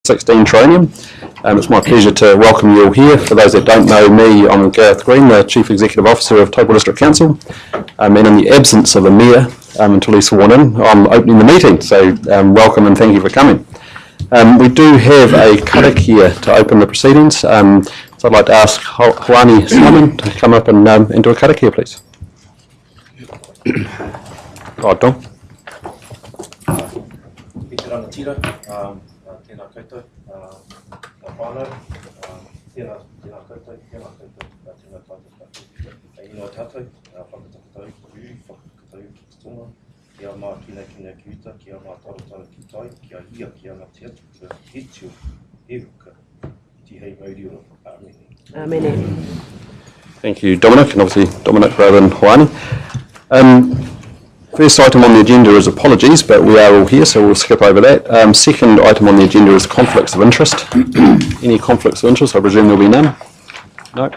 16 Tronium. It's my pleasure to welcome you all here. For those that don't know me, I'm Gareth Green, the Chief Executive Officer of Taupo District Council, and in the absence of a Mayor, until he's sworn in, I'm opening the meeting, so welcome and thank you for coming. We do have a karakia to open the proceedings, so I'd like to ask Hoani Simon to come up and do a karakia, please. Tom. Tēnā koutou, ngā whānau, tēnā koutou, tēnā tātou, inoa tātou, whakatakatau kū, whakakatau ki tonga, kia mā kina ki uta, kia mā taratara ki tai, kia hia ki anga te atu, kia he tio, he ruka, ti hei mauri ora. Amen. Amen. Thank you, Dominic, and obviously Dominic rather than Hoani. First item on the agenda is apologies, but we are all here, so we'll skip over that. Second item on the agenda is conflicts of interest. Any conflicts of interest? I presume there'll be none? No.